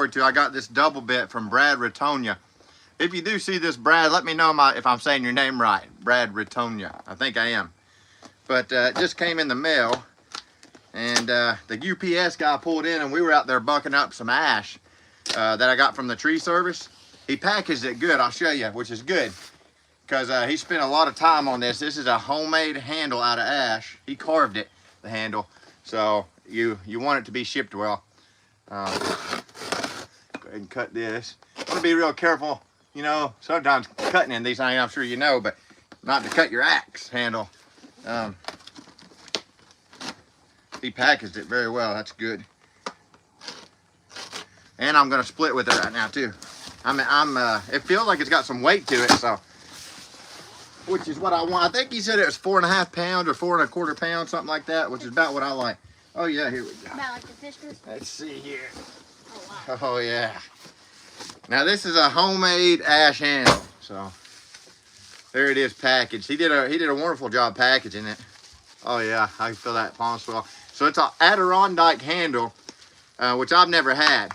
plug too. I got this double bit from Brad Ratonia. If you do see this, Brad, let me know if I'm saying your name right. Brad Ratonia. I think I am. But it just came in the mail, and the UPS guy pulled in, and we were out there bucking up some ash that I got from the tree service. He packaged it good. I'll show you, which is good, because he spent a lot of time on this. This is a homemade handle out of ash. He carved it, the handle. So you want it to be shipped well. Go ahead and cut this. I want to be real careful. You know, sometimes cutting in these things, I'm sure you know, but not to cut your axe handle. He packaged it very well. That's good. And I'm gonna split with it right now too. It feels like it's got some weight to it, so, which is what I want. I think he said it was 4.5 pounds or 4.25 pounds, something like that, which is about what I like. Oh yeah, here we go. About like the Fiskars? Let's see here. Oh wow. Oh yeah. Now this is a homemade ash handle, so there it is packaged. He did a wonderful job packaging it. Oh yeah, I can feel that palm swell. So it's an Adirondack handle, which I've never had.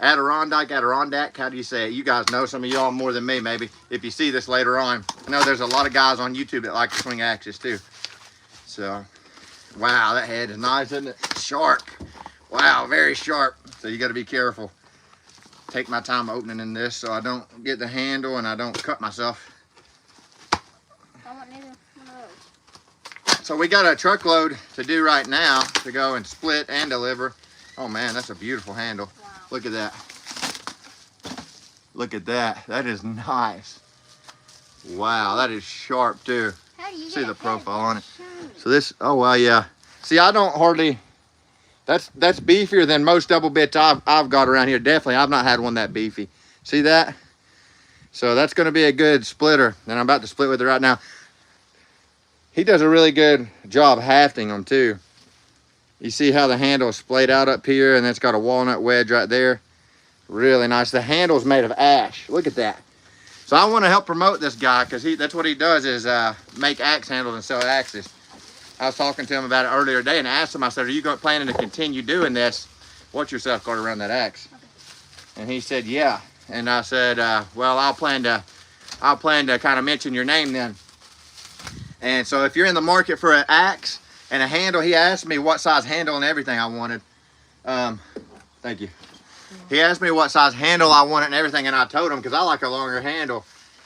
Adirondack, how do you say it? You guys know, some of y'all more than me maybe, if you see this later on. I know there's a lot of guys on YouTube that like to swing axes too. So, wow, that head is nice, isn't it? Sharp. Wow, very sharp. So you gotta be careful. Take my time opening in this so I don't get the handle and I don't cut myself. I want neither one of those. So we got a truckload to do right now to go and split and deliver. Oh man, that's a beautiful handle. Wow. Look at that. Look at that. That is nice. Wow, that is sharp too. How do you See get the a profile head on it. shiny? So this, oh well, yeah. See, I don't hardly, that's beefier than most double bits I've got around here. Definitely, I've not had one that beefy. See that? So that's gonna be a good splitter. And I'm about to split with it right now. He does a really good job hafting them too. You see how the handle is splayed out up here, and it's got a walnut wedge right there. Really nice. The handle's made of ash. Look at that. So I want to help promote this guy, because that's what he does, is make axe handles and sell axes. I was talking to him about it earlier today and asked him, I said, are you planning to continue doing this? What's your self guard around that axe? Okay. And he said, yeah. And I said, well, I'll plan to kind of mention your name then. And so if you're in the market for an axe and a handle, he asked me what size handle and everything I wanted. Thank you. He asked me what size handle I wanted and everything, and I told him, because I like a longer handle.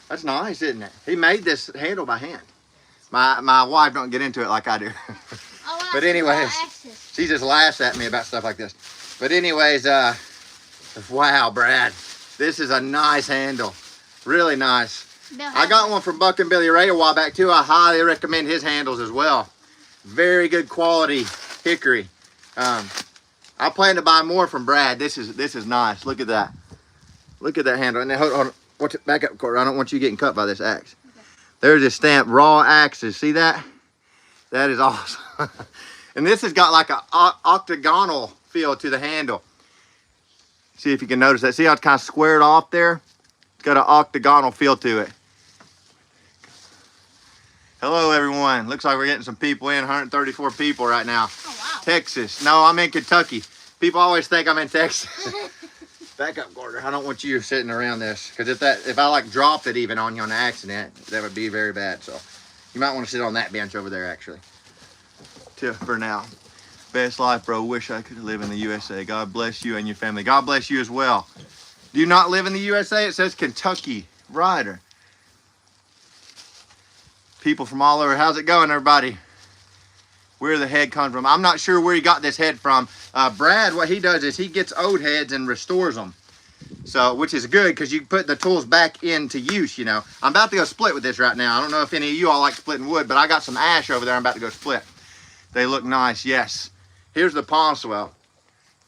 That's nice, isn't it? He made this handle by hand. My wife don't get into it like I do. Oh, But anyways, she just laughs at me about stuff like this. But anyways, wow, Brad, this is a nice handle. Really nice. I got one from Buck and Billy Ray a while back too. I highly recommend his handles as well. Very good quality hickory. I plan to buy more from Brad. This is nice. Look at that. Look at that handle. And then hold on. Back up, Corey. I don't want you getting cut by this axe. Okay. There's a stamp, raw axes. See that? That is awesome. And this has got like an octagonal feel to the handle. See if you can notice that. See how it's kind of squared off there? It's got an octagonal feel to it. Hello, everyone. Looks like we're getting some people in. 134 people right now. Oh, wow. Texas. No, I'm in Kentucky. People always think I'm in Texas. Back up, Gordon. I don't want you sitting around this, because if I like dropped it even on you on an accident, that would be very bad. So you might want to sit on that bench over there, actually. For now. Best life, bro. Wish I could live in the USA. God bless you and your family. God bless you as well. Do you not live in the USA? It says Kentucky. Ryder. People from all over. How's it going, everybody? Where the head comes from. I'm not sure where he got this head from. Brad, what he does is he gets old heads and restores them. So, which is good, because you put the tools back into use, you know. I'm about to go split with this right now. I don't know if any of you all like splitting wood, but I got some ash over there I'm about to go split. They look nice, yes. Here's the palm swell.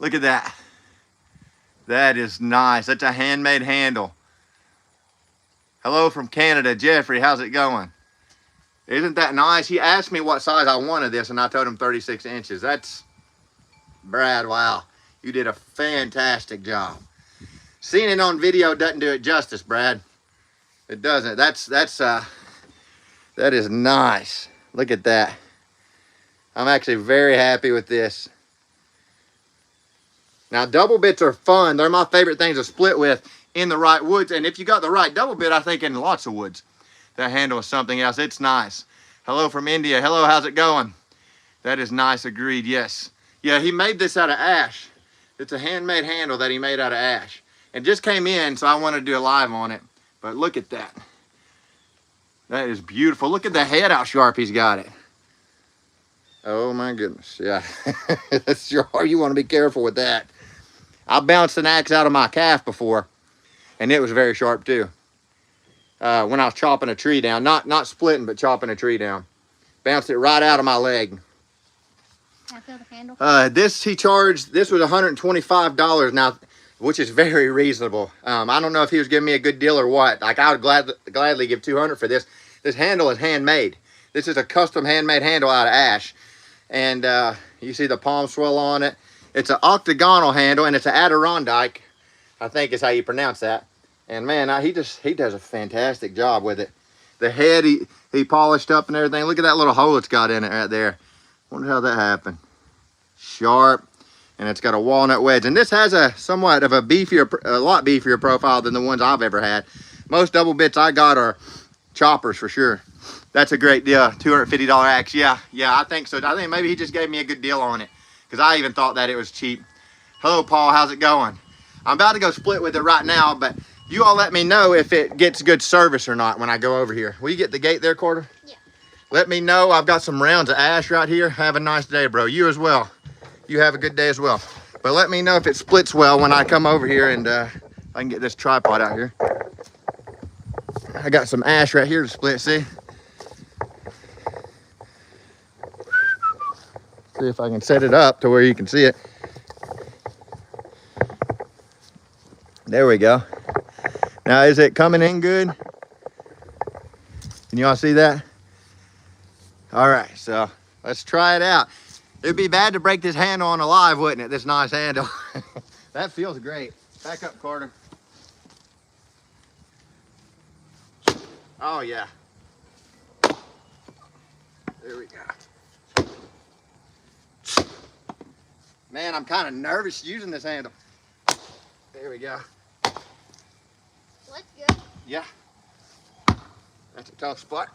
Look at that. That is nice. That's a handmade handle. Hello from Canada, Jeffrey. How's it going? Isn't that nice? He asked me what size I wanted this, and I told him 36 inches. That's, Brad, wow. You did a fantastic job. Seeing it on video doesn't do it justice, Brad. It doesn't. That is nice. Look at that. I'm actually very happy with this. Now, double bits are fun. They're my favorite things to split with in the right woods. And if you got the right double bit, I think in lots of woods, that handle is something else. It's nice. Hello from India. Hello, how's it going? That is nice, agreed, yes. Yeah, he made this out of ash. It's a handmade handle that he made out of ash. It just came in, so I wanted to do a live on it. But look at that. That is beautiful. Look at the head, how sharp he's got it. Oh my goodness, yeah. That's sure, you want to be careful with that. I bounced an axe out of my calf before, and it was very sharp too. When I was chopping a tree down, not splitting, but chopping a tree down. Bounced it right out of my leg. Can I feel the handle? This was $125 now, which is very reasonable. I don't know if he was giving me a good deal or what. Like, I would gladly give $200 for this. This handle is handmade. This is a custom handmade handle out of ash. And you see the palm swell on it. It's an octagonal handle, and it's an Adirondack, I think is how you pronounce that. And man, he does a fantastic job with it. The head he polished up and everything. Look at that little hole it's got in it right there. Wonder how that happened. Sharp, and it's got a walnut wedge. And this has a somewhat of a lot beefier profile than the ones I've ever had. Most double bits I got are choppers for sure. That's a great deal. $250 axe. Yeah, I think so. I think maybe he just gave me a good deal on it, because I even thought that it was cheap. Hello, Paul. How's it going? I'm about to go split with it right now, but you all let me know if it gets good service or not when I go over here. Will you get the gate there, Carter? Yeah. Let me know. I've got some rounds of ash right here. Have a nice day, bro. You as well. You have a good day as well. But let me know if it splits well when I come over here, and I can get this tripod out here. I got some ash right here to split, see? See if I can set it up to where you can see it. There we go. Now, is it coming in good? Can y'all see that? All right, so let's try it out. It'd be bad to break this handle on a live, wouldn't it? This nice handle. That feels great. Back up, Carter. Oh, yeah. There we go. Man, I'm kind of nervous using this handle. There we go. Looks good. Yeah. That's a tough spot.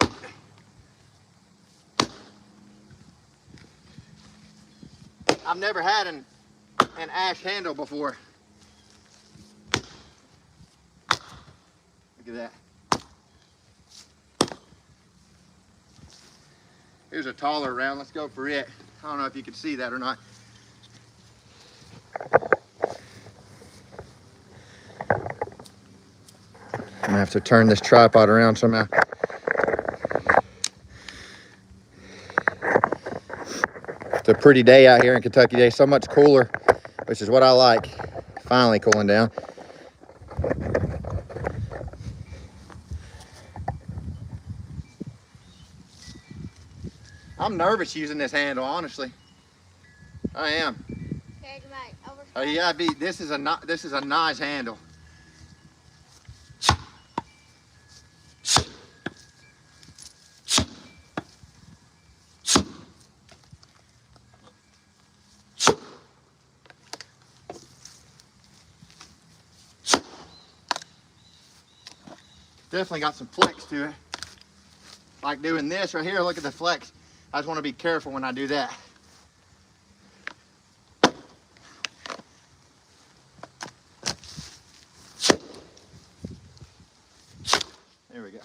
I've never had an ash handle before. Look at that. Here's a taller round. Let's go for it. I don't know if you can see that or not. I'm gonna have to turn this tripod around somehow. It's a pretty day out here in Kentucky today. So much cooler, which is what I like. Finally cooling down. I'm nervous using this handle, honestly. I am. Okay, mate. Over. Oh yeah, this is a nice handle. Definitely got some flex to it. Like doing this right here, look at the flex. I just want to be careful when I do that. There we go.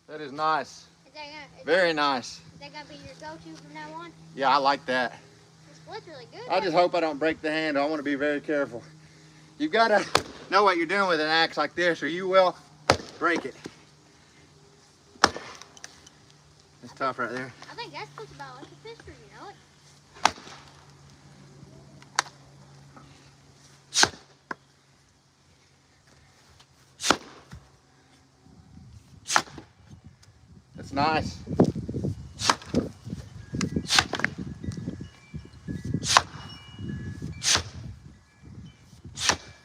That is nice. Very nice. Is that gonna be your go-to from now on? Yeah, I like that. This split's really good. I just hope I don't break the handle. I want to be very careful. You've got to know what you're doing with an axe like this, or you will break it. It's tough right there. I think that split's about like a piston, you know it? That's nice.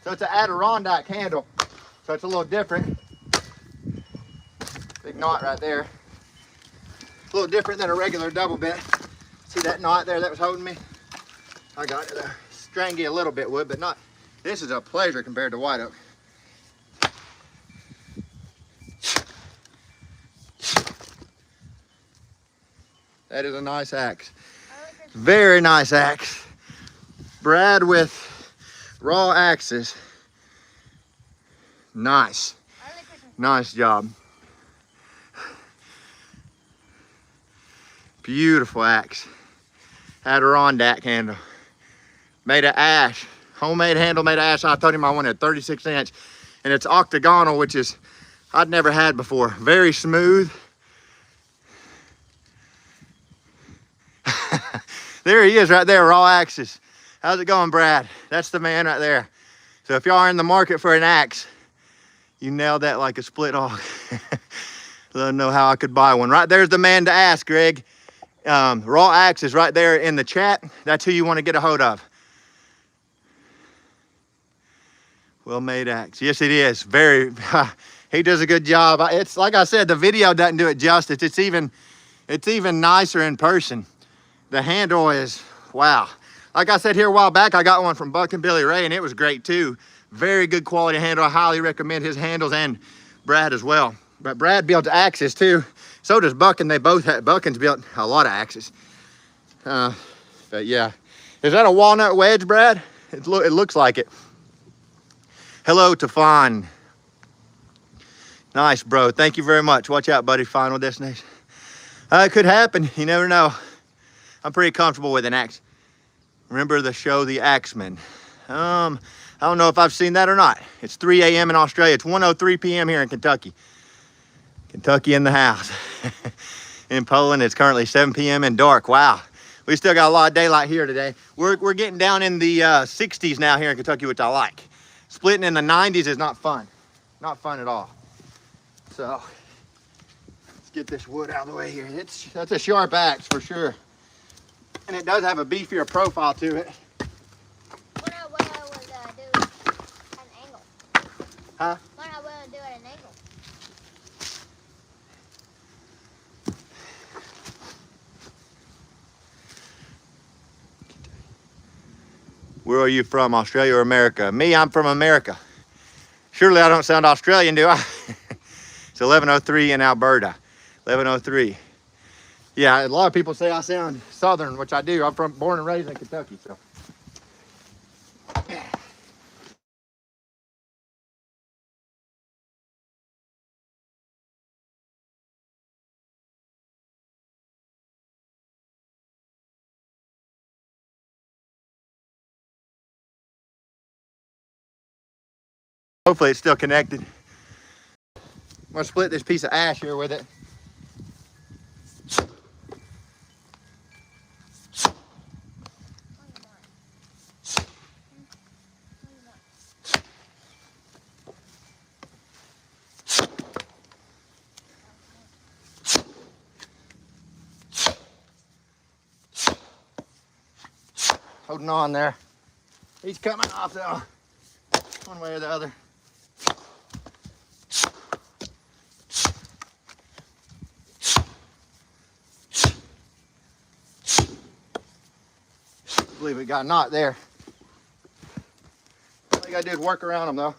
So it's an Adirondack handle. So it's a little different. Big knot right there. A little different than a regular double bit. See that knot there that was holding me? I got it. Strangy a little bit wood, but not. This is a pleasure compared to white oak. That is a nice axe. Very nice axe. Brad with raw axes. Nice. Nice job. Beautiful axe. Adirondack handle. Made of ash. Homemade handle made of ash. I told him I wanted a 36-inch. And it's octagonal, which is I'd never had before. Very smooth. There he is right there, raw axes. How's it going, Brad? That's the man right there. So if y'all are in the market for an axe, you nailed that like a split hog. Let them know how I could buy one. Right there's the man to ask, Greg. Raw axe is right there in the chat. That's who you want to get a hold of. Well-made axe. Yes, it is. Very, he does a good job. It's like I said, the video doesn't do it justice. It's even nicer in person. The handle is, wow. Like I said here a while back, I got one from Buck and Billy Ray, and it was great too. Very good quality handle. I highly recommend his handles, and Brad as well. But Brad builds axes too. So does Buck, and they both have, Buckin's built a lot of axes. But yeah. Is that a walnut wedge, Brad? It looks like it. Hello to Fawn. Nice, bro. Thank you very much. Watch out, buddy. Final destination. It could happen. You never know. I'm pretty comfortable with an axe. Remember the show, The Axeman? I don't know if I've seen that or not. It's 3 a.m. in Australia. It's 1:03 p.m. here in Kentucky. Kentucky in the house. In Poland, it's currently 7 p.m. and dark. Wow. We still got a lot of daylight here today. We're getting down in the 60s now here in Kentucky, which I like. Splitting in the 90s is not fun. Not fun at all. So, let's get this wood out of the way here. That's a sharp axe for sure. And it does have a beefier profile to it. What I would do at an angle. Huh? What I would do at an angle. Where are you from, Australia or America? Me, I'm from America. Surely I don't sound Australian, do I? It's 11:03 in Alberta. 11:03. Yeah, a lot of people say I sound Southern, which I do. I'm born and raised in Kentucky, so. Hopefully it's still connected. I'm gonna split this piece of ash here with it. Holding on there. He's coming off though, one way or the other. I believe we got a knot there. All you gotta do is work around them though.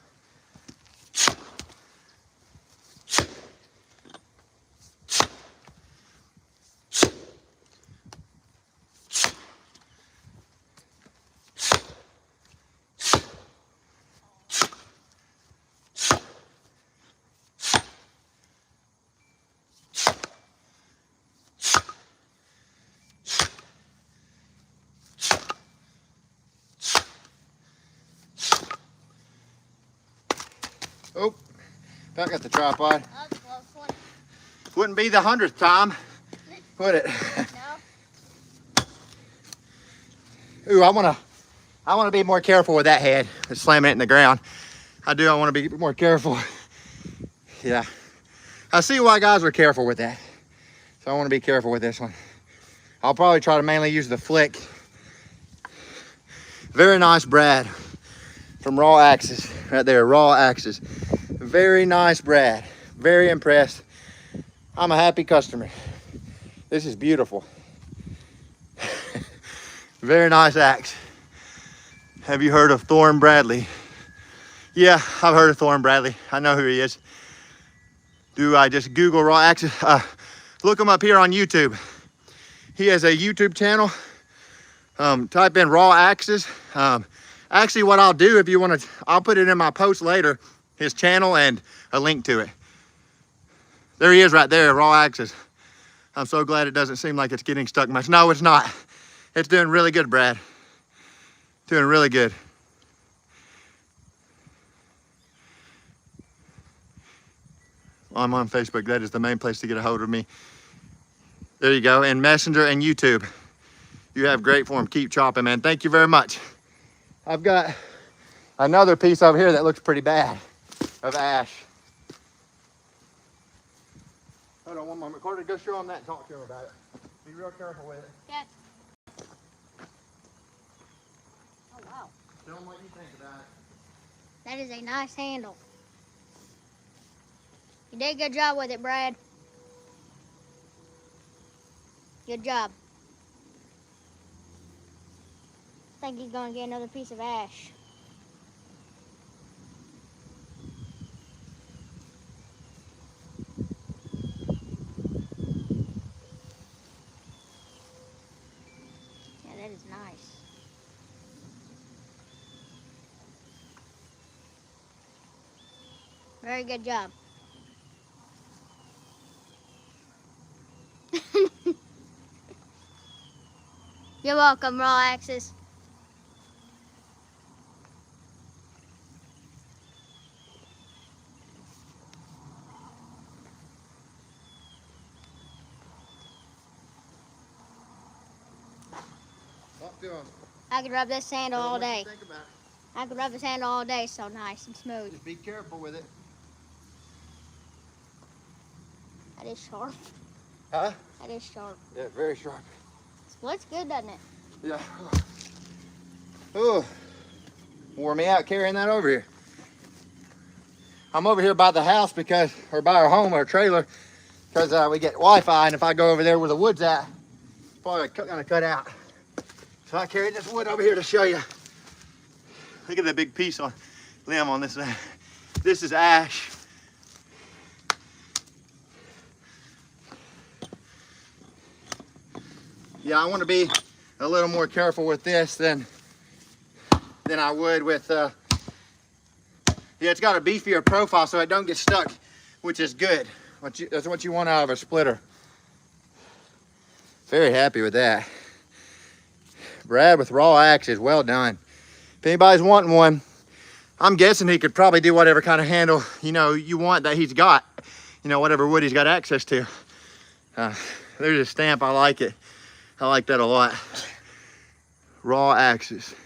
Oh, back at the tripod. That was a close one. Wouldn't be the 100th time, would it? No. Ooh, I wanna be more careful with that head. It's slamming it in the ground. I wanna be more careful. Yeah. I see why guys are careful with that. So I wanna be careful with this one. I'll probably try to mainly use the flick. Very nice, Brad. From Raw Axes, right there, Raw Axes. Very nice, Brad. Very impressed. I'm a happy customer. This is beautiful. Very nice axe. Have you heard of Thorne Bradley? Yeah, I've heard of Thorne Bradley. I know who he is. Do I just Google raw axes? Look him up here on YouTube. He has a YouTube channel. Type in raw axes. Actually, what I'll do, if you want to, I'll put it in my post later, his channel and a link to it. There he is right there, raw axes. I'm so glad it doesn't seem like it's getting stuck much. No, it's not. It's doing really good, Brad. Doing really good. I'm on Facebook. That is the main place to get a hold of me. There you go. And Messenger and YouTube. You have great form. Keep chopping, man. Thank you very much. I've got another piece over here that looks pretty bad of ash. Hold on one moment. Carter, go show him that and talk to him about it. Be real careful with it. Yeah. Oh, wow. Tell him what you think about it. That is a nice handle. You did a good job with it, Brad. Good job. I think he's going to get another piece of ash. Yeah, that is nice. Very good job. You're welcome, raw axes. Talk to him. I could rub this handle Tell him all what you day. think about it. I could rub this handle all day. So nice and smooth. Just be careful with it. That is sharp. Huh? That is sharp. Yeah, very sharp. Split's good, doesn't it? Yeah. Oh, wore me out carrying that over here. I'm over here by the house because, or by our home, our trailer, because we get Wi-Fi, and if I go over there where the wood's at, it's probably gonna cut out. So I carried this wood over here to show you. Look at that big piece on limb on this thing. This is ash. Yeah, I want to be a little more careful with this than I would with, yeah, it's got a beefier profile so it don't get stuck, which is good. That's what you want out of a splitter. Very happy with that. Brad with raw axes, well done. If anybody's wanting one, I'm guessing he could probably do whatever kind of handle, you know, you want that he's got, you know, whatever wood he's got access to. There's a stamp, I like it. I like that a lot. Raw axes.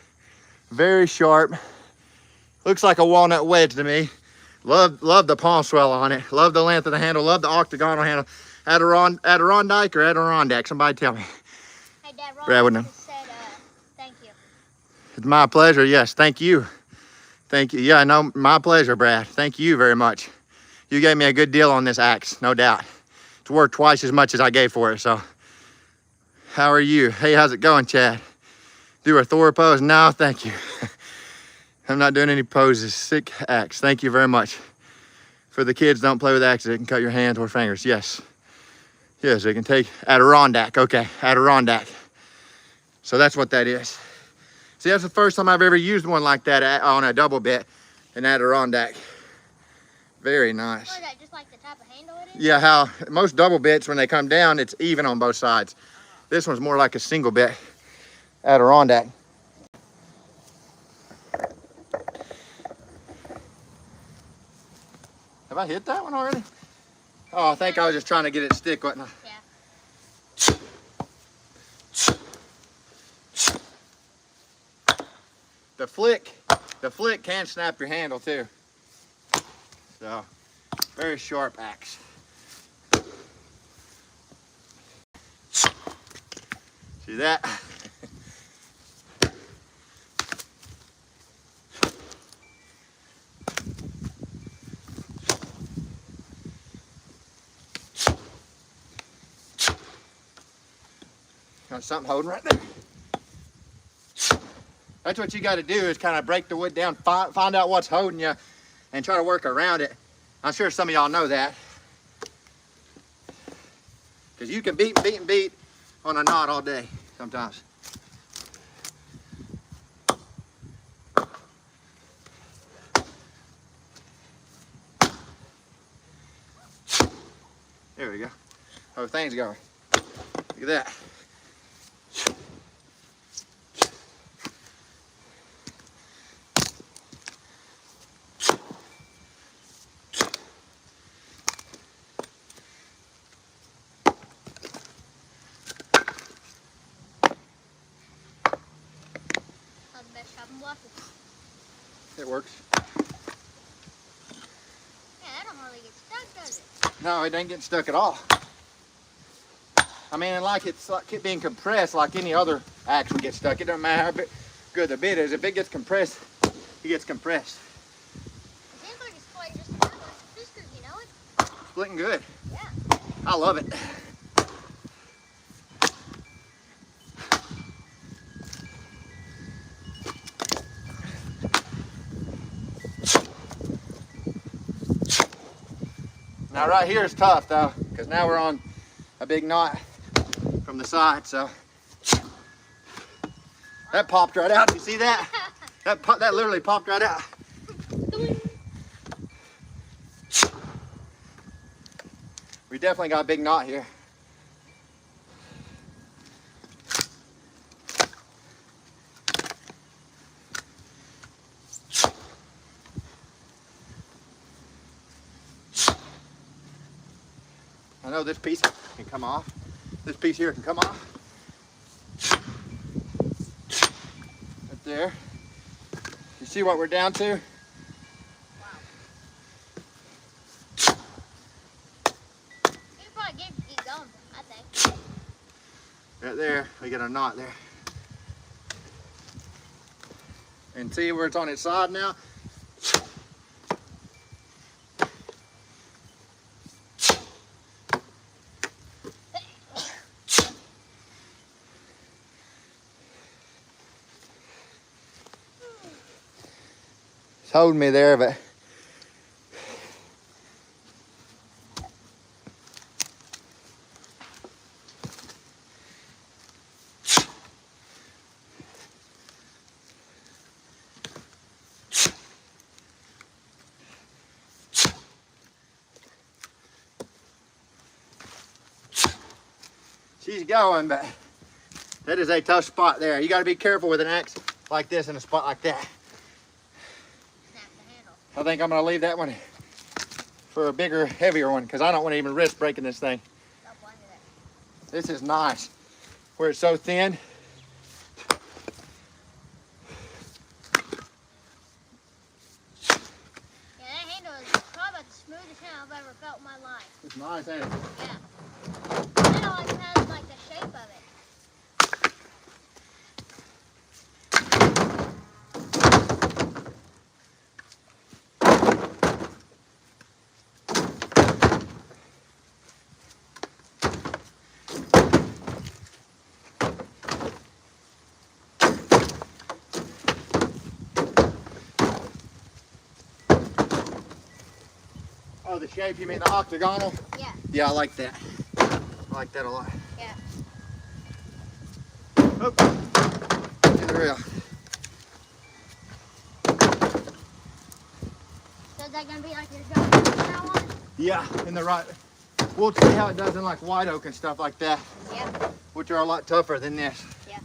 Very sharp. Looks like a walnut wedge to me. Love the palm swell on it. Love the length of the handle. Love the octagonal handle. Adirondack or Adirondack? Somebody tell me. Hey, Dad, Brad would know. said thank you. It's my pleasure. Yes, thank you. Thank you. Yeah, no, my pleasure, Brad. Thank you very much. You gave me a good deal on this axe, no doubt. It's worth twice as much as I gave for it, so. How are you? Hey, how's it going, Chad? Do a Thor pose? No, thank you. I'm not doing any poses. Sick axe. Thank you very much. For the kids, don't play with axes. It can cut your hands or fingers. Yes. Yes, it can take Adirondack. Okay, Adirondack. So that's what that is. See, that's the first time I've ever used one like that on a double bit, an Adirondack. Very nice. What is that, just like the type of handle it is? Yeah, how most double bits, when they come down, it's even on both sides. This one's more like a single bit Adirondack. Have I hit that one already? Oh, I think I was just trying to get it to stick, wasn't I? Yeah. The flick can snap your handle too. So, very sharp axe. See that? Got something holding right there. That's what you got to do, is kind of break the wood down, find out what's holding you, and try to work around it. I'm sure some of y'all know that. Because you can beat on a knot all day sometimes. There we go. Oh, things going. Look at that. It works. Yeah, that don't hardly get stuck, does it? No, it ain't getting stuck at all. I mean, like it's like it being compressed like any other axe would get stuck. It doesn't matter how good the bit is. If it gets compressed, it gets compressed. It seems like it's split just about like the Fiskars, you know it? Splitting good. Yeah. I love it. Now right here is tough though, because now we're on a big knot from the side, so that popped right out. You see that? That literally popped right out. We definitely got a big knot here. I know this piece can come off. This piece here can come off. Right there. You see what we're down to? Wow. You probably keep going, I think. Right there, we got a knot there. And see where it's on its side now? It's holding me there, but she's going, but that is a tough spot there. You got to be careful with an axe like this in a spot like that. Snap the handle. I think I'm going to leave that one for a bigger, heavier one, because I don't want to even risk breaking this thing. Don't blame it. This is nice, where it's so thin. Yeah, that handle is probably about the smoothest handle I've ever felt in my life. It's nice, ain't it? Yeah. That always has like the shape of it. Oh, the shape, you mean the octagonal? Yeah. Yeah, I like that. I like that a lot. Yeah. Oh, to the rail. So is that gonna be like your job from now on? Yeah, in the right. We'll see how it does in like white oak and stuff like that, Yeah. which are a lot tougher than this. Yeah.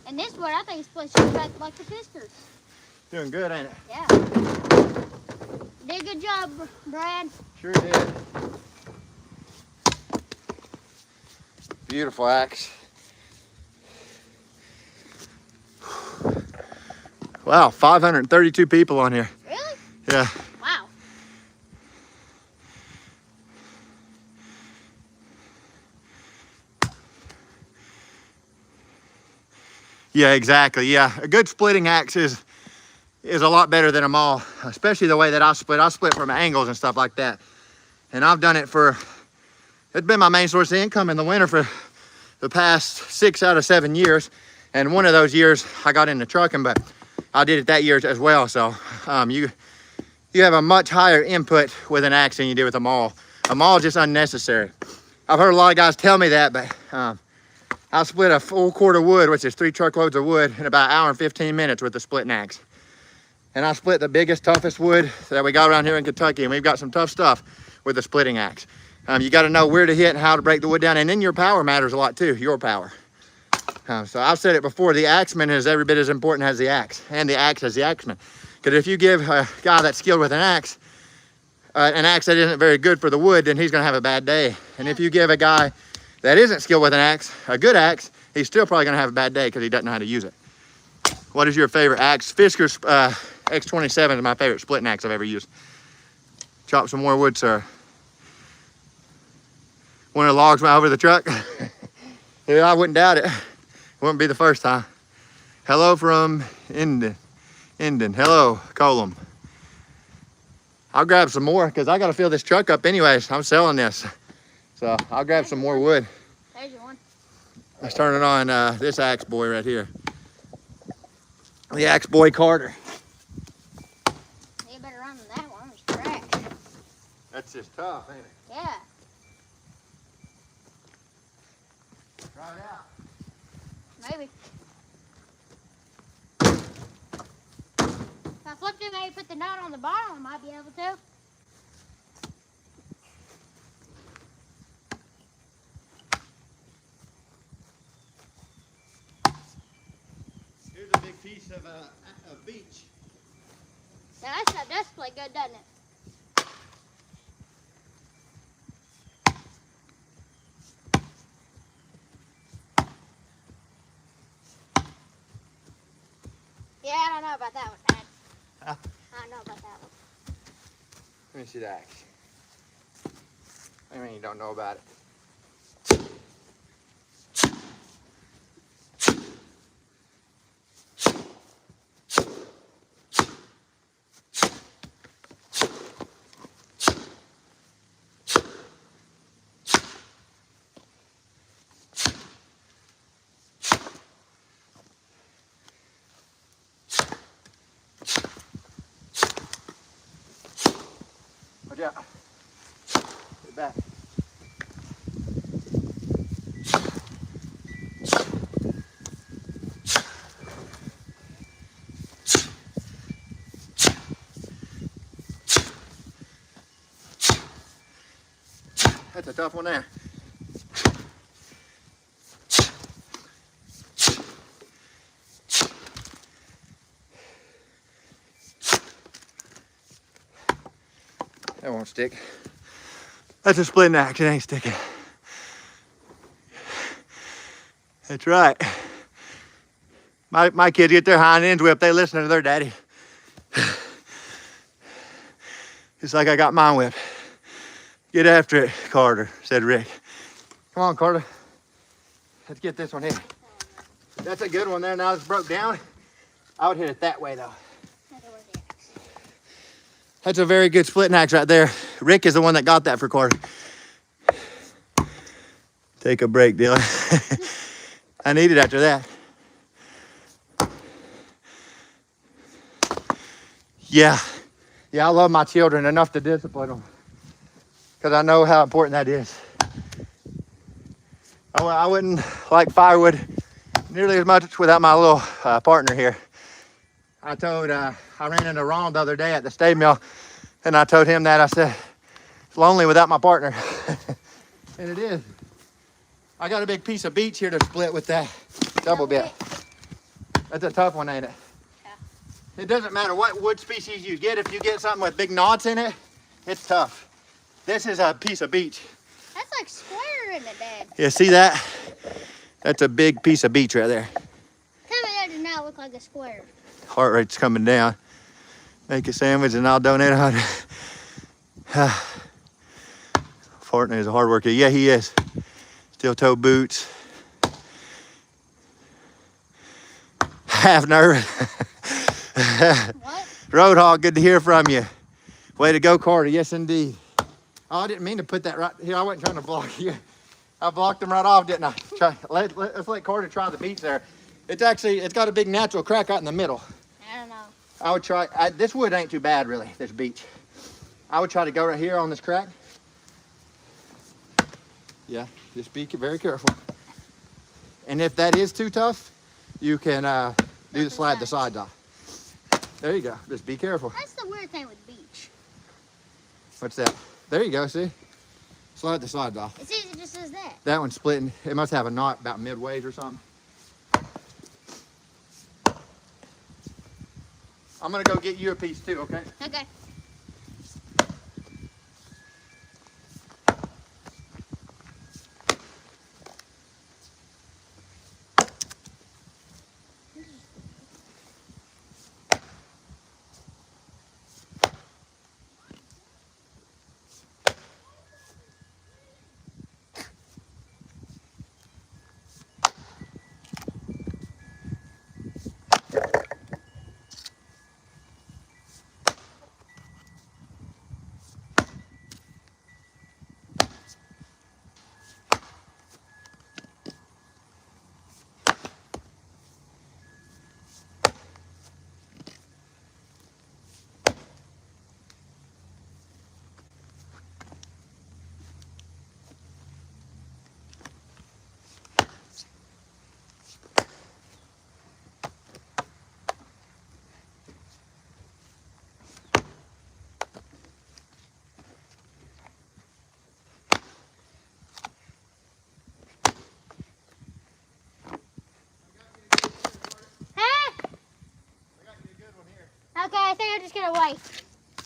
And this one I think is split straight back like the Fiskars. Doing good, ain't it? Yeah. Did a good job, Brad. Sure did. Beautiful axe. Wow, 532 people on here. Really? Yeah. Wow. Yeah, exactly. Yeah, a good splitting axe is is a lot better than a maul, especially the way that I split. I split from angles and stuff like that. And I've done it it's been my main source of income in the winter for the past 6 out of 7 years. And one of those years I got into trucking, but I did it that year as well. So you have a much higher input with an axe than you do with a maul. A maul is just unnecessary. I've heard a lot of guys tell me that, but I split a full cord of wood, which is 3 truckloads of wood, in about 1 hour and 15 minutes with a splitting axe. And I split the biggest, toughest wood that we got around here in Kentucky, and we've got some tough stuff with a splitting axe. You got to know where to hit and how to break the wood down, and then your power matters a lot too, your power. So I've said it before, the axeman is every bit as important as the axe, and the axe as the axeman. Because if you give a guy that's skilled with an axe that isn't very good for the wood, then he's going to have a bad day. And if you give a guy that isn't skilled with an axe a good axe, he's still probably going to have a bad day because he doesn't know how to use it. What is your favorite axe? Fisker's X27 is my favorite splitting axe I've ever used. Chop some more wood, sir. One of the logs went over the truck. Yeah, I wouldn't doubt it. Wouldn't be the first time. Hello from Indon. Hello, Colum. I'll grab some more because I got to fill this truck up anyways. I'm selling this. So I'll grab some more wood. There's your one. Let's turn it on this axe boy right here. The axe boy Carter. You better run with that one. It's cracked. That's just tough, ain't it? Yeah. Try it out. Maybe. If I flipped it, maybe put the knot on the bottom, I might be able to. Here's a big piece of beech. Now that does play good, doesn't it? Yeah, I don't know about that one, Dad. Huh? I don't know about that one. Let me see the axe. I mean, you don't know about it. Watch out. Get back. That's a tough one there. That won't stick. That's a splitting axe, it ain't sticking. That's right. My kids get their hind ends whipped, they listen to their daddy. Just like I got mine whipped. Get after it, Carter, said Rick. Come on, Carter. Let's get this one hit. That's a good one there. Now it's broke down. I would hit it that way though. That's a very good splitting axe right there. Rick is the one that got that for Carter. Take a break, Dylan. I need it after that. Yeah, I love my children enough to discipline them because I know how important that is. I wouldn't like firewood nearly as much without my little partner here. I ran into Ron the other day at the stay mill, and I told him that. I said, it's lonely without my partner. And it is. I got a big piece of beech here to split with that double bit. That's a tough one, ain't it? Yeah. It doesn't matter what wood species you get. If you get something with big knots in it, it's tough. This is a piece of beech. That's like square in it, Dad. Yeah, see that? That's a big piece of beech right there. Tell me that does not look like a square. Heart rate's coming down. Make a sandwich and I'll donate 100. Fortnite is a hard worker. Yeah, he is. Steel toe boots. Half nervous. What? Roadhog, good to hear from you. Way to go, Carter. Yes, indeed. Oh, I didn't mean to put that right here. I wasn't trying to block you. I blocked them right off, didn't I? Let's let Carter try the beach there. It's got a big natural crack out in the middle. I don't know. I would try, this wood ain't too bad really, this beach. I would try to go right here on this crack. Yeah, just be very careful. And if that is too tough, you can do the slide the side off. There you go, just be careful. That's the weird thing with beach. What's that? There you go, see? Slide the side off. It says it just says that. That one's splitting. It must have a knot about midways or something. I'm gonna go get you a piece too, okay? Okay. Okay, I think I'm just gonna wait.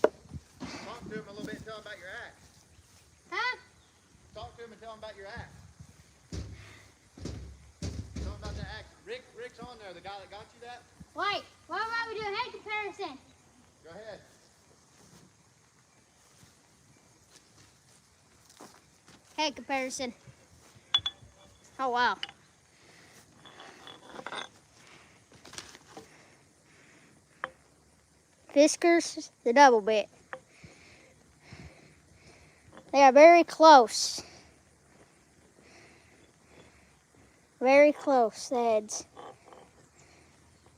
Talk to him a little bit and tell him about your axe. Huh? Talk to him and tell him about your axe. Tell him about the axe. Rick's on there, the guy that got you that. Wait, why are we doing head comparison? Go ahead. Head comparison. Oh, wow. Fiskars, the double bit. They are very close. Very close, the heads.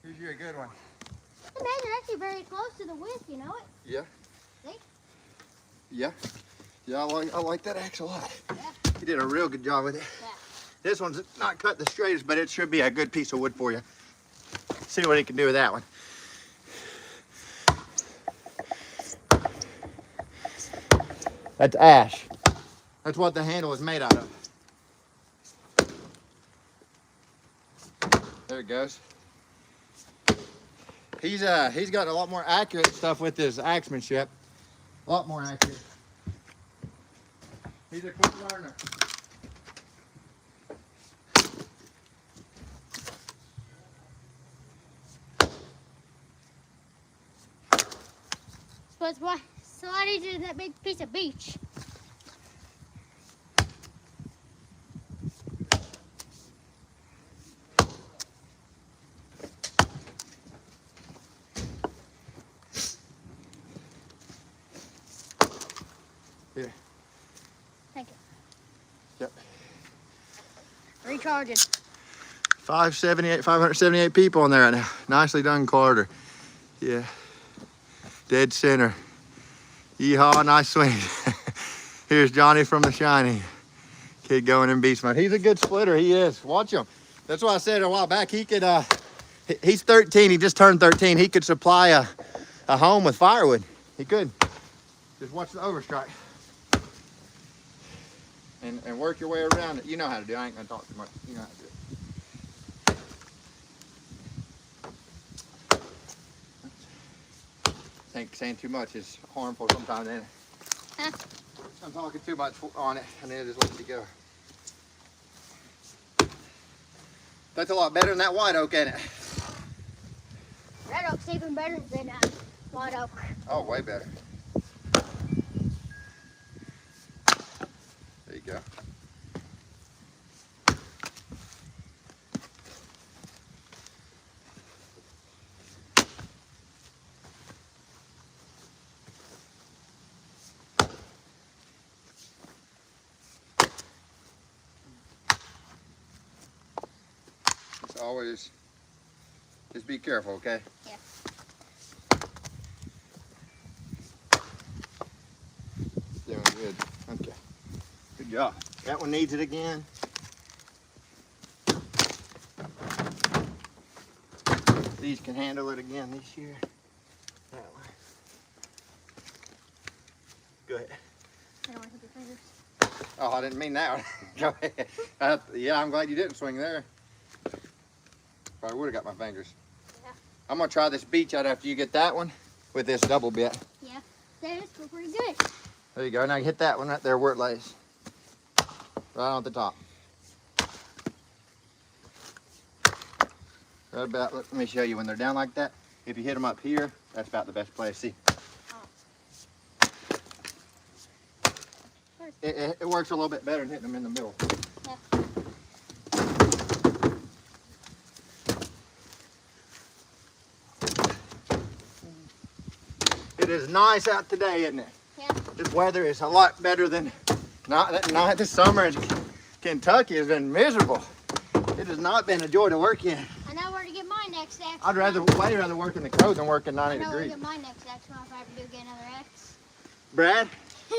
Here's you a good one. The heads are actually very close to the width, you know it? Yeah. See? Yeah. Yeah, I like that axe a lot. Yeah. You did a real good job with it. Yeah. This one's not cut the straightest, but it should be a good piece of wood for you. See what he can do with that one. That's ash. That's what the handle is made out of. There it goes. He's got a lot more accurate stuff with his axemanship. A lot more accurate. He's a quick learner. So it's why it's a lot easier than that big piece of beach. Here. Thank you. Yep. Recharging. 578 people in there right now. Nicely done, Carter. Yeah. Dead center. Yeehaw, nice swing. Here's Johnny from The Shining. Kid going in beast mode. He's a good splitter, he is. Watch him. That's why I said a while back, he could, he's 13, he just turned 13. He could supply a home with firewood. He could. Just watch the overstrike. And work your way around it. You know how to do it. I ain't gonna talk too much. You know how to do it. I think saying too much is harmful sometimes, ain't it? Huh? I'm talking too much on it, and then just let it go. That's a lot better than that white oak, ain't it? Red oak's even better than white oak. Oh, way better. There you go. always just be careful, okay? Yeah. Doing good. Okay. Good job. That one needs it again. These can handle it again this year. That one. Go ahead. I don't want to hit your fingers. Oh, I didn't mean that one. Go ahead. Yeah, I'm glad you didn't swing there. Probably would have got my fingers. Yeah. I'm gonna try this beach out after you get that one with this double bit. Yeah. That's pretty good. There you go. Now you hit that one right there where it lays. Right on the top. Right about, let me show you when they're down like that. If you hit them up here, that's about the best place. See? It works a little bit better than hitting them in the middle. Yeah. It is nice out today, isn't it? Yeah. This weather is a lot better than not this summer in Kentucky has been miserable. It has not been a joy to work in. I know where to get my next axe. I'd way rather work in the cold than work in 90 I know where to degrees. get my next axe when if I ever do get another axe. Brad?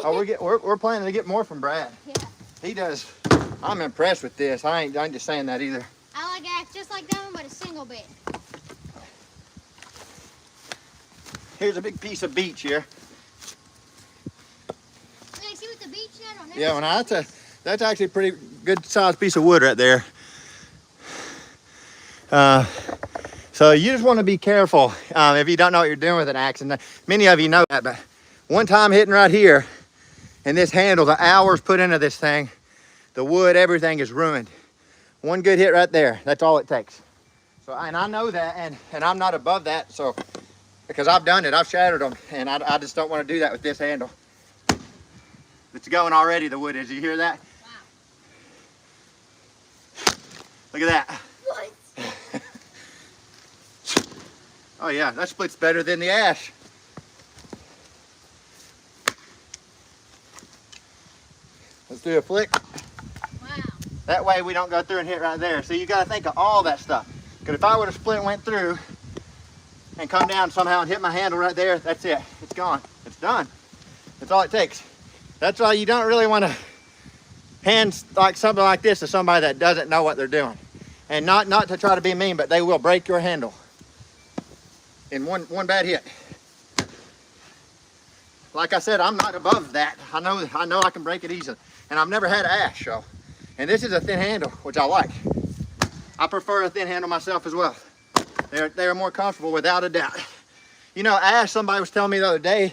Oh, we're planning to get more from Brad. Yeah. He does. I'm impressed with this. I ain't just saying that either. I like axe just like that one, but a single bit. Here's a big piece of beech here. Hey, see what the beech said on Yeah, well, that's actually a pretty good sized piece of wood right there. So you just want to be careful if you don't know what you're doing with an axe. And many of you know that, but one time hitting right here, and this handle, the hours put into this thing, the wood, everything is ruined. One good hit right there, that's all it takes. So, and I know that, and I'm not above that, so, because I've done it, I've shattered them, and I just don't want to do that with this handle. It's going already, the wood is. You hear that? Wow. Look at that. What? Oh yeah, that splits better than the ash. Let's do a flick. Wow. That way we don't go through and hit right there. So you got to think of all that stuff. Because if I would have split and went through and come down somehow and hit my handle right there, that's it. It's gone. It's done. That's all it takes. That's why you don't really want to hand like something like this to somebody that doesn't know what they're doing. And not to try to be mean, but they will break your handle in one bad hit. Like I said, I'm not above that. I know I can break it easily. And I've never had ash, so. And this is a thin handle, which I like. I prefer a thin handle myself as well. They're more comfortable without a doubt. You know, ash, somebody was telling me the other day,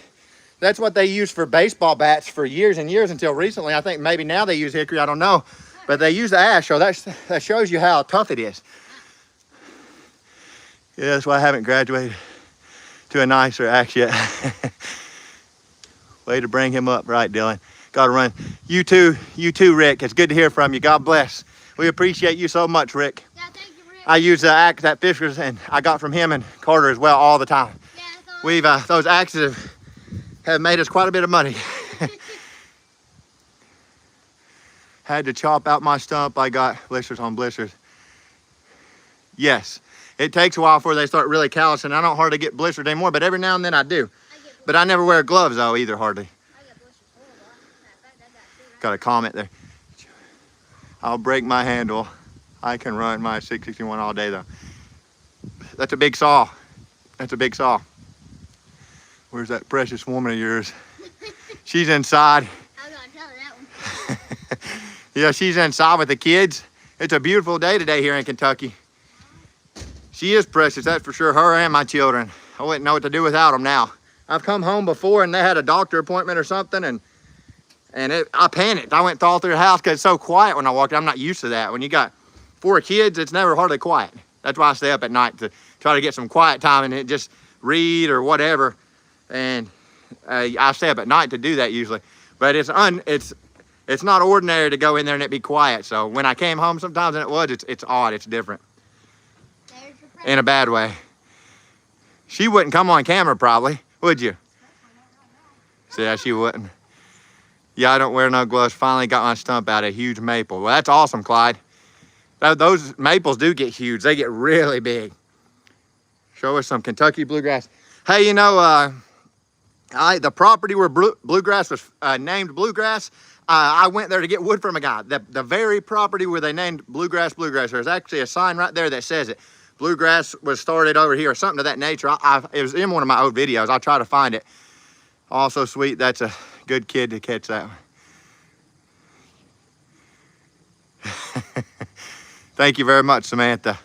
that's what they use for baseball bats for years and years until recently. I think maybe now they use hickory, I don't know. But they use the ash, so that shows you how tough it is. Yeah, that's why I haven't graduated to a nicer axe yet. Way to bring him up, right, Dylan? Got to run. You too, Rick. It's good to hear from you. God bless. We appreciate you so much, Rick. Yeah, thank you, Rick. I use the axe that Fisher's and I got from him and Carter as well all the time. Yeah, that's all. We've those axes have made us quite a bit of money. Had to chop out my stump. I got blisters on blisters. Yes, it takes a while before they start really callousing. I don't hardly get blistered anymore, but every now and then I do. But I never wear gloves though either, hardly. I get blisters horrible. Got a comment there. I'll break my handle. I can run my 661 all day though. That's a big saw. That's a big saw. Where's that precious woman of yours? She's inside. I was gonna tell her that one. Yeah, she's inside with the kids. It's a beautiful day today here in Kentucky. She is precious, that's for sure. Her and my children. I wouldn't know what to do without them now. I've come home before and they had a doctor appointment or something and I panicked. I went all through the house because it's so quiet when I walked in. I'm not used to that. When you got 4 kids, it's never hardly quiet. That's why I stay up at night to try to get some quiet time and just read or whatever. And I stay up at night to do that usually. But it's not ordinary to go in there and it be quiet. So when I came home sometimes and it's odd, it's different. In a bad way. She wouldn't come on camera probably, would you? So yeah, she wouldn't. Yeah, I don't wear no gloves. Finally got my stump out, a huge maple. Well, that's awesome, Clyde. Those maples do get huge. They get really big. Show us some Kentucky bluegrass. Hey, you know, the property where bluegrass was named Bluegrass, I went there to get wood from a guy. The very property where they named Bluegrass, there's actually a sign right there that says it. Bluegrass was started over here or something of that nature. It was in one of my old videos. I'll try to find it. Also sweet. That's a good kid to catch that one. Thank you very much, Samantha.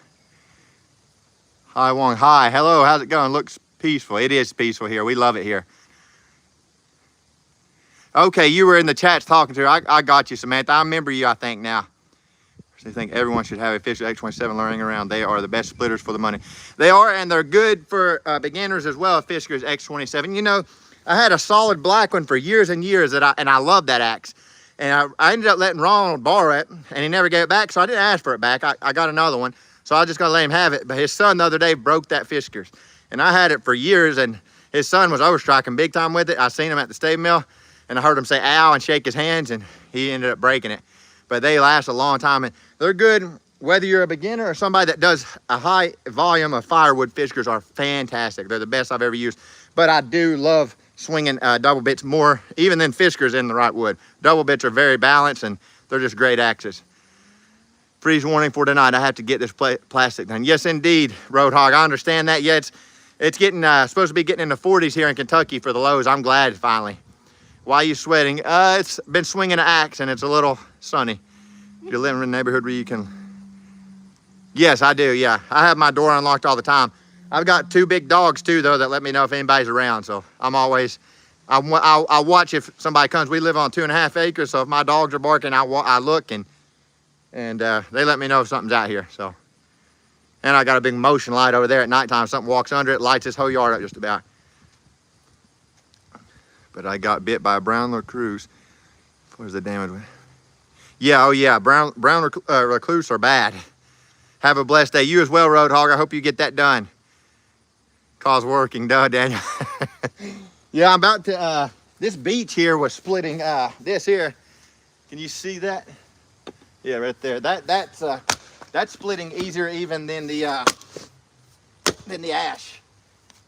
Hi, Wong. Hi. Hello. How's it going? Looks peaceful. It is peaceful here. We love it here. Okay, you were in the chats talking to her. I got you, Samantha. I remember you, I think, now. I think everyone should have a Fisher X27 learning around. They are the best splitters for the money. They are, and they're good for beginners as well. Fisher's X27. You know, I had a solid black one for years and years, and I love that axe. And I ended up letting Ronald borrow it, and he never gave it back, so I didn't ask for it back. I got another one, so I just gonna let him have it. But his son the other day broke that Fisker's, and I had it for years, and his son was overstriking big time with it. I seen him at the stave mill, and I heard him say ow and shake his hands, and he ended up breaking it. But they last a long time, and they're good whether you're a beginner or somebody that does a high volume of firewood. Fiskars are fantastic. They're the best I've ever used. But I do love swinging double bits more, even than Fiskars in the right wood. Double bits are very balanced, and they're just great axes. Freeze warning for tonight. I have to get this plastic done. Yes, indeed, Roadhog. I understand that. Yeah, it's getting supposed to be getting in the 40s here in Kentucky for the lows. I'm glad finally. Why are you sweating? It's been swinging an axe, and it's a little sunny. You're living in a neighborhood where you can... Yes, I do, yeah. I have my door unlocked all the time. I've got 2 big dogs, too, though, that let me know if anybody's around. So I'm always... I'll watch if somebody comes. We live on 2.5 acres, so if my dogs are barking, I look, and they let me know if something's out here, so... And I got a big motion light over there at nighttime. If something walks under it, lights this whole yard up just about. But I got bit by a brown recluse. Where's the damage? Yeah, oh yeah, brown recluse are bad. Have a blessed day. You as well, Roadhog. I hope you get that done. Cause working, duh, Daniel. Yeah, I'm about to, this beech here was splitting this here. Can you see that? Yeah, right there. That's splitting easier even than the ash.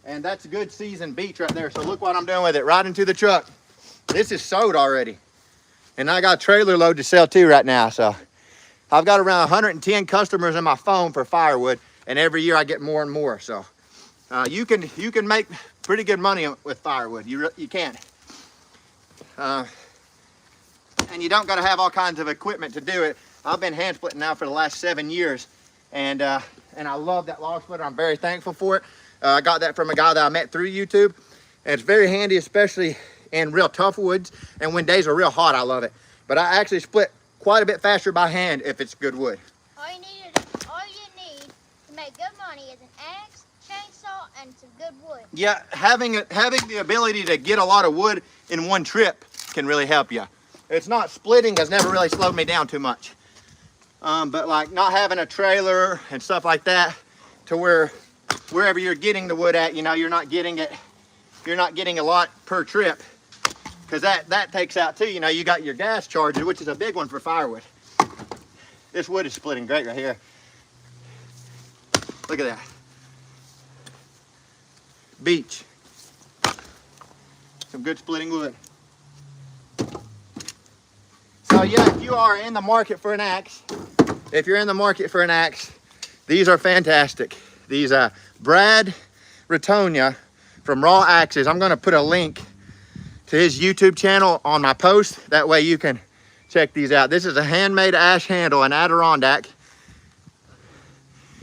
And that's a good seasoned beech right there. So look what I'm doing with it, right into the truck. This is sowed already. And I got a trailer load to sell too right now. So I've got around 110 customers in my phone for firewood. And every year I get more and more. So you can make pretty good money with firewood. You can. And you don't got to have all kinds of equipment to do it. I've been hand splitting now for the last 7 years. And I love that log splitter. I'm very thankful for it. I got that from a guy that I met through YouTube, and it's very handy, especially in real tough woods, and when days are real hot, I love it. But I actually split quite a bit faster by hand if it's good wood. All you need to make good money is an axe, chainsaw, and some good wood. Yeah, having the ability to get a lot of wood in one trip can really help you. It's not splitting has never really slowed me down too much, but like not having a trailer and stuff like that, to where wherever you're getting the wood at, you know, you're not getting a lot per trip, because that takes out too. You know, you got your gas charges, which is a big one for firewood. This wood is splitting great right here. Look at that. Beech. Some good splitting wood. So yeah, if you are in the market for an axe, these are fantastic. These Brad Ratonia from Raw Axes. I'm going to put a link to his YouTube channel on my post. That way you can check these out. This is a handmade ash handle in Adirondack.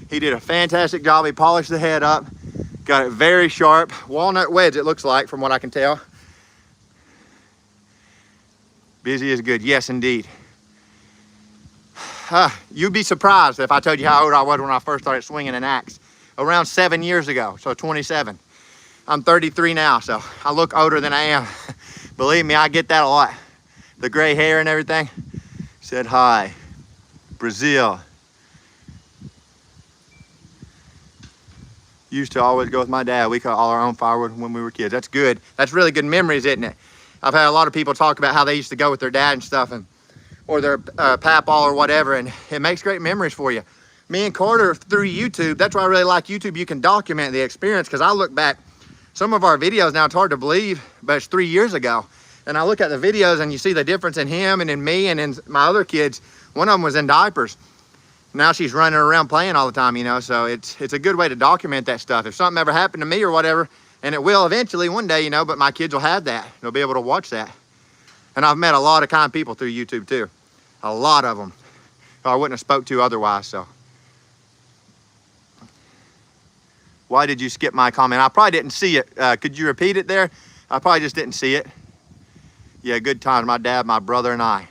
He did a fantastic job. He polished the head up. Got it very sharp. Walnut wedge, it looks like, from what I can tell. Busy is good. Yes, indeed. You'd be surprised if I told you how old I was when I first started swinging an axe. Around 7 years ago, so 27. I'm 33 now, so I look older than I am. Believe me, I get that a lot. The gray hair and everything. Said hi. Brazil. Used to always go with my dad. We cut all our own firewood when we were kids. That's good. That's really good memories, isn't it? I've had a lot of people talk about how they used to go with their dad and stuff, and or their papaw or whatever, and it makes great memories for you. Me and Carter, through YouTube, that's why I really like YouTube. You can document the experience, because I look back, some of our videos now, it's hard to believe, but it's 3 years ago. And I look at the videos and you see the difference in him and in me and in my other kids. One of them was in diapers. Now she's running around playing all the time, you know, so it's a good way to document that stuff. If something ever happened to me or whatever, and it will eventually one day, you know, but my kids will have that. They'll be able to watch that. And I've met a lot of kind people through YouTube too. A lot of them. I wouldn't have spoke to otherwise, so. Why did you skip my comment? I probably didn't see it. Could you repeat it there? I probably just didn't see it. Yeah, good times. My dad, my brother, and I.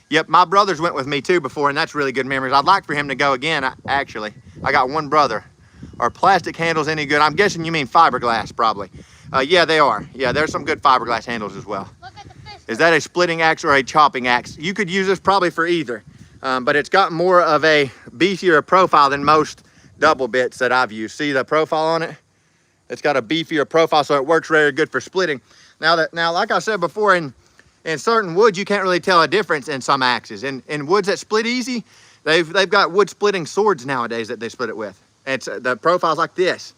Yep, my brothers went with me too before, and that's really good memories. I'd like for him to go again, actually. I got one brother. Are plastic handles any good? I'm guessing you mean fiberglass, probably. Yeah, they are. Yeah, there's some good fiberglass handles as well. Look at the fish. Is that a splitting axe or a chopping axe? You could use this probably for either, but it's got more of a beefier profile than most double bits that I've used. See the profile on it? It's got a beefier profile, so it works very good for splitting. Now, like I said before, in certain woods, you can't really tell a difference in some axes. In woods that split easy, they've got wood splitting swords nowadays that they split it with. It's the profile's like this.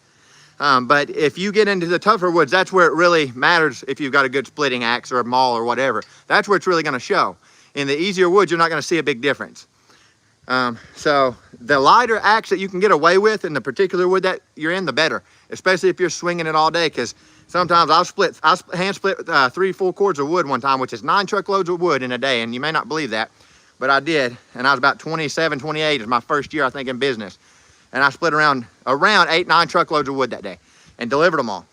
But if you get into the tougher woods, that's where it really matters. If you've got a good splitting axe or a maul or whatever, that's where it's really going to show. In the easier woods, you're not going to see a big difference. So the lighter axe that you can get away with in the particular wood that you're in, the better, especially if you're swinging it all day. Because sometimes I hand split 3 full cords of wood one time, which is 9 truckloads of wood in a day. And you may not believe that, but I did. And I was about 27, 28. It was my first year, I think, in business. And I split around 8, 9 truckloads of wood that day and delivered them all,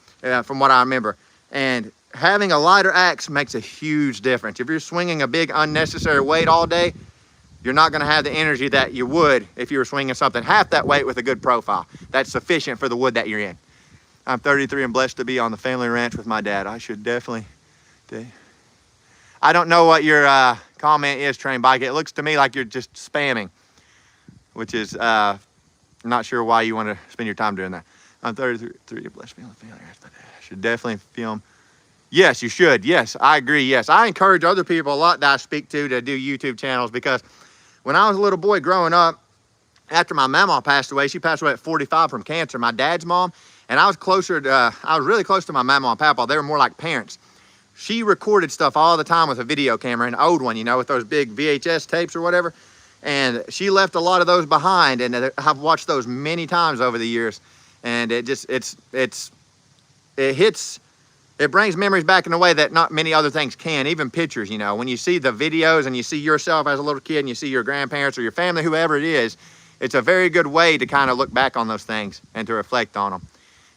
from what I remember. And having a lighter axe makes a huge difference. If you're swinging a big unnecessary weight all day, you're not going to have the energy that you would if you were swinging something half that weight with a good profile. That's sufficient for the wood that you're in. I'm 33 and blessed to be on the family ranch with my dad. I should definitely. I don't know what your comment is, Train Bike. It looks to me like you're just spamming, which is not sure why you want to spend your time doing that. I'm 33 and blessed to be on the family ranch with my dad. I should definitely film. Yes, you should. Yes, I agree. Yes, I encourage other people a lot that I speak to do YouTube channels, because when I was a little boy growing up, after my mama passed away, she passed away at 45 from cancer, my dad's mom, and I was really close to my mama and papa. They were more like parents. She recorded stuff all the time with a video camera, an old one, you know, with those big VHS tapes or whatever. And she left a lot of those behind, and I've watched those many times over the years. And it just, it brings memories back in a way that not many other things can, even pictures, you know. When you see the videos and you see yourself as a little kid and you see your grandparents or your family, whoever it is, it's a very good way to kind of look back on those things and to reflect on them.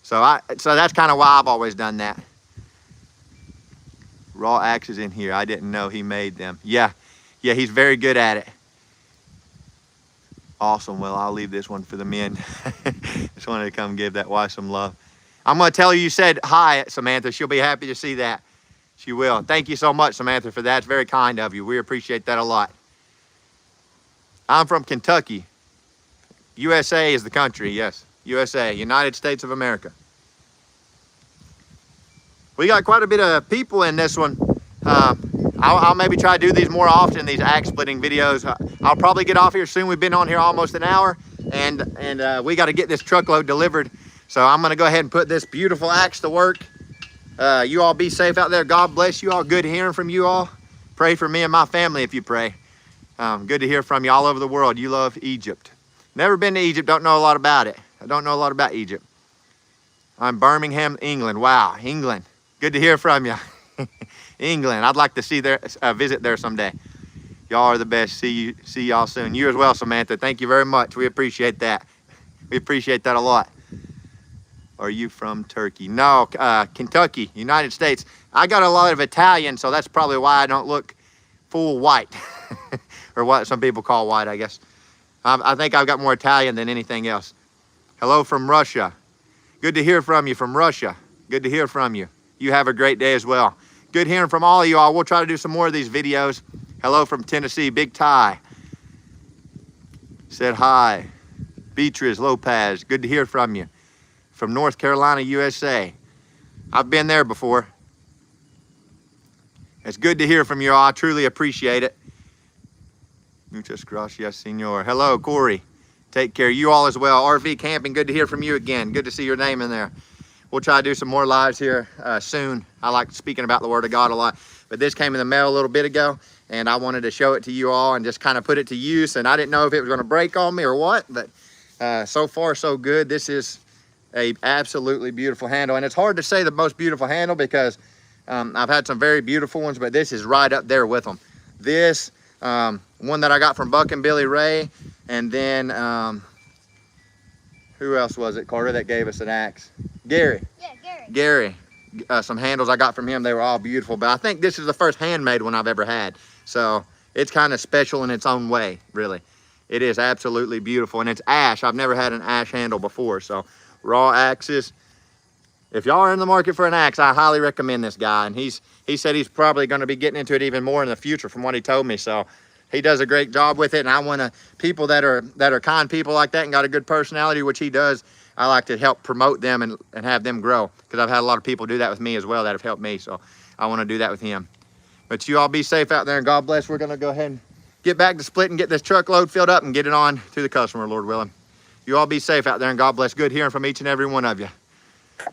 So that's kind of why I've always done that. Raw axes in here. I didn't know he made them. Yeah, he's very good at it. Awesome. Well, I'll leave this one for the men. Just wanted to come give that wife some love. I'm going to tell her you said hi, Samantha. She'll be happy to see that. She will. Thank you so much, Samantha, for that. It's very kind of you. We appreciate that a lot. I'm from Kentucky. USA is the country, yes. USA, United States of America. We got quite a bit of people in this one. I'll maybe try to do these more often, these axe splitting videos. I'll probably get off here soon. We've been on here almost an hour, and we got to get this truckload delivered. So I'm going to go ahead and put this beautiful axe to work. You all be safe out there. God bless you all. Good hearing from you all. Pray for me and my family if you pray. Good to hear from you all over the world. You love Egypt. Never been to Egypt. Don't know a lot about it. I don't know a lot about Egypt. I'm Birmingham, England. Wow, England. Good to hear from you. England. I'd like to see visit there someday. Y'all are the best. See y'all soon. You as well, Samantha. Thank you very much. We appreciate that. We appreciate that a lot. Are you from Turkey? No, Kentucky, United States. I got a lot of Italian, so that's probably why I don't look full white. Or what some people call white, I guess. I think I've got more Italian than anything else. Hello from Russia. Good to hear from you from Russia. Good to hear from you. You have a great day as well. Good hearing from all of you all. We'll try to do some more of these videos. Hello from Tennessee, Big Ty. Said hi. Beatrice Lopez, good to hear from you. From North Carolina, USA. I've been there before. It's good to hear from you all. I truly appreciate it. Muchas gracias, senor. Hello, Corey. Take care. You all as well. RV Camping, good to hear from you again. Good to see your name in there. We'll try to do some more lives here soon. I like speaking about the Word of God a lot. But this came in the mail a little bit ago, and I wanted to show it to you all and just kind of put it to use. And I didn't know if it was going to break on me or what, but so far so good. This is a absolutely beautiful handle, and it's hard to say the most beautiful handle because I've had some very beautiful ones, but this is right up there with them. This one that I got from Buck and Billy Ray, and then who else was it, Carter, that gave us an axe? Gary. Yeah, Gary. Some handles I got from him. They were all beautiful, but I think this is the first handmade one I've ever had, so it's kind of special in its own way. Really, it is absolutely beautiful, and it's ash. I've never had an ash handle before, so raw axes. If y'all are in the market for an axe, I highly recommend this guy. And he said he's probably going to be getting into it even more in the future from what he told me. So he does a great job with it. And I want to, people that are kind people like that and got a good personality, which he does, I like to help promote them and have them grow. Because I've had a lot of people do that with me as well that have helped me. So I want to do that with him. But you all be safe out there and God bless. We're going to go ahead and get back to Split and get this truckload filled up and get it on to the customer, Lord willing. You all be safe out there and God bless. Good hearing from each and every one of you.